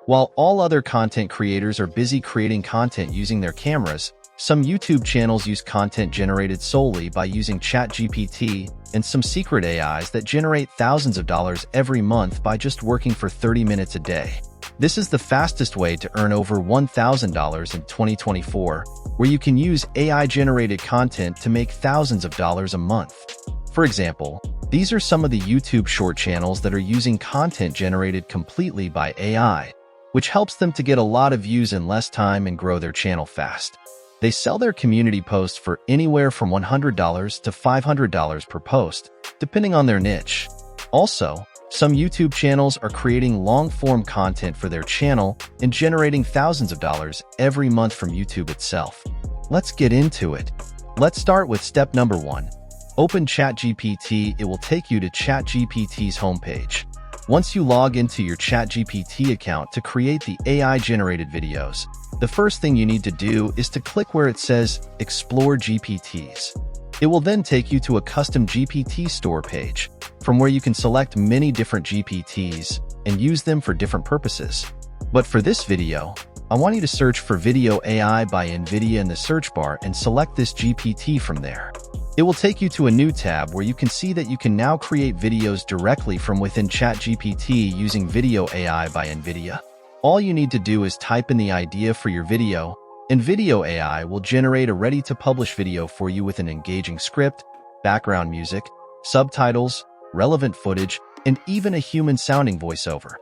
While all other content creators are busy creating content using their cameras, some YouTube channels use content generated solely by using Chat GPT and some secret AIs that generate thousands of dollars every month by just working for 30 minutes a day. This is the fastest way to earn over $1,000 in 2024, where you can use AI-generated content to make thousands of dollars a month. For example, these are some of the YouTube short channels that are using content generated completely by AI, which helps them to get a lot of views in less time and grow their channel fast. They sell their community posts for anywhere from $100 to $500 per post, depending on their niche. Also, some YouTube channels are creating long-form content for their channel and generating thousands of dollars every month from YouTube itself. Let's get into it. Let's start with step number 1. Open Chat GPT. It will take you to Chat GPT's homepage. Once you log into your Chat GPT account to create the AI-generated videos, the first thing you need to do is to click where it says Explore GPTs. It will then take you to a CustomGPT store page, from where you can select many different GPTs and use them for different purposes. But for this video, I want you to search for Video AI by NVIDIA in the search bar and select this GPT from there. It will take you to a new tab where you can see that you can now create videos directly from within ChatGPT using Video AI by NVIDIA. All you need to do is type in the idea for your video, and Video AI will generate a ready-to-publish video for you with an engaging script, background music, subtitles, relevant footage, and even a human-sounding voiceover.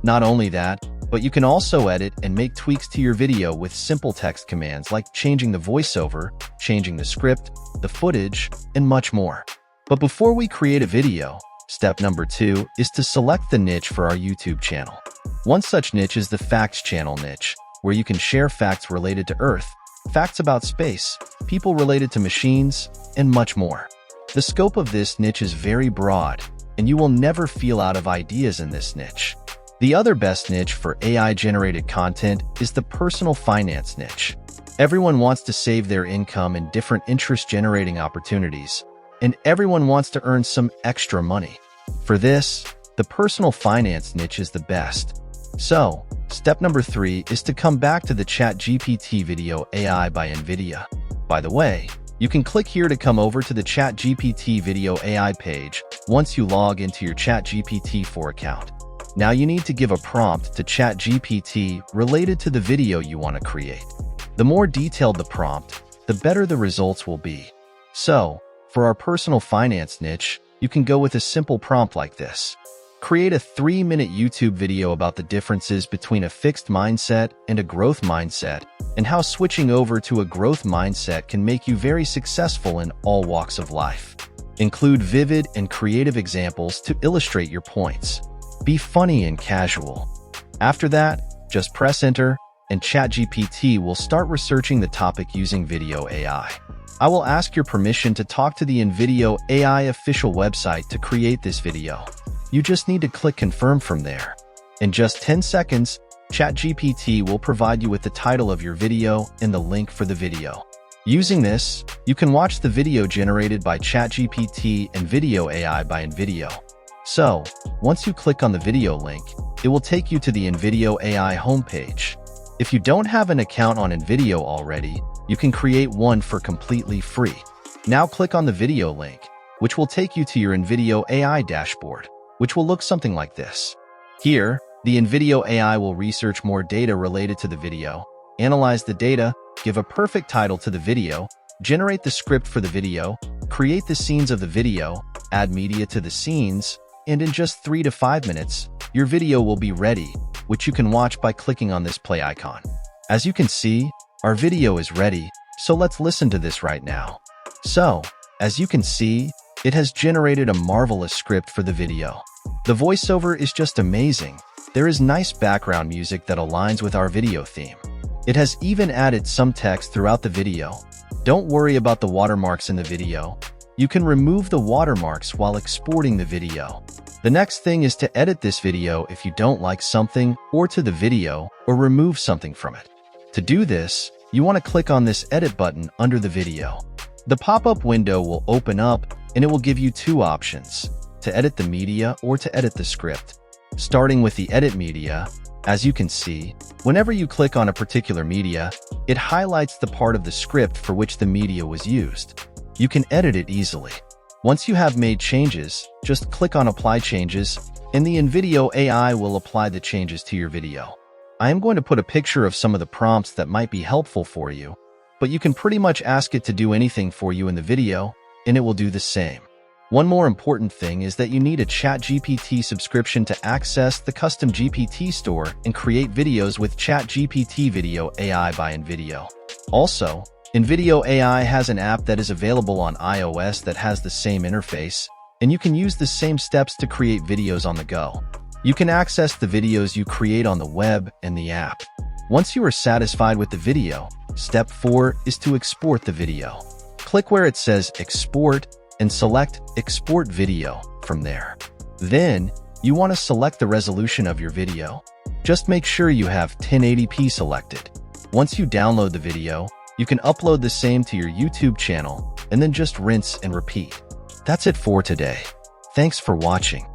Not only that, but you can also edit and make tweaks to your video with simple text commands like changing the voiceover, changing the script, the footage, and much more. But before we create a video, step number 2 is to select the niche for our YouTube channel. One such niche is the Facts channel niche, where you can share facts related to Earth, facts about space, people related to machines, and much more. The scope of this niche is very broad, and you will never feel out of ideas in this niche. The other best niche for AI-generated content is the personal finance niche. Everyone wants to save their income in different interest-generating opportunities, and everyone wants to earn some extra money. For this, the personal finance niche is the best. So, step number 3 is to come back to the Chat GPT Video AI by NVIDIA. By the way, you can click here to come over to the Chat GPT Video AI page once you log into your Chat GPT 4 account. Now you need to give a prompt to Chat GPT related to the video you want to create. The more detailed the prompt, the better the results will be. So, for our personal finance niche, you can go with a simple prompt like this. Create a 3-minute YouTube video about the differences between a fixed mindset and a growth mindset, and how switching over to a growth mindset can make you very successful in all walks of life. Include vivid and creative examples to illustrate your points. Be funny and casual. After that, just press enter, and ChatGPT will start researching the topic using Video AI. I will ask your permission to talk to the NVIDIA AI official website to create this video. You just need to click confirm from there. In just 10 seconds, ChatGPT will provide you with the title of your video and the link for the video. Using this, you can watch the video generated by ChatGPT and Video AI by NVIDIA. So, once you click on the video link, it will take you to the NVIDIA AI homepage. If you don't have an account on NVIDIA already, you can create one for completely free. Now click on the video link, which will take you to your NVIDIA AI dashboard, which will look something like this. Here, the NVIDIA AI will research more data related to the video, analyze the data, give a perfect title to the video, generate the script for the video, create the scenes of the video, add media to the scenes, and in just 3 to 5 minutes, your video will be ready, which you can watch by clicking on this play icon. As you can see, our video is ready, so let's listen to this right now. So, as you can see, it has generated a marvelous script for the video. The voiceover is just amazing. There is nice background music that aligns with our video theme. It has even added some text throughout the video. Don't worry about the watermarks in the video. You can remove the watermarks while exporting the video. The next thing is to edit this video if you don't like something or to the video or remove something from it. To do this, you want to click on this edit button under the video. The pop-up window will open up and it will give you 2 options, to edit the media or to edit the script. Starting with the edit media, As you can see, whenever you click on a particular media, it highlights the part of the script for which the media was used. You can edit it easily. Once you have made changes, just click on Apply Changes, and the InVideo AI will apply the changes to your video. I am going to put a picture of some of the prompts that might be helpful for you, but you can pretty much ask it to do anything for you in the video, and it will do the same. One more important thing is that you need a Chat GPT subscription to access the CustomGPT store and create videos with Chat GPT Video AI by InVideo. Also, InVideo AI has an app that is available on iOS that has the same interface, and you can use the same steps to create videos on the go. You can access the videos you create on the web and the app. Once you are satisfied with the video, step 4 is to export the video. Click where it says Export and select Export Video from there. Then, you want to select the resolution of your video. Just make sure you have 1080p selected. Once you download the video, you can upload the same to your YouTube channel and then just rinse and repeat. That's it for today. Thanks for watching.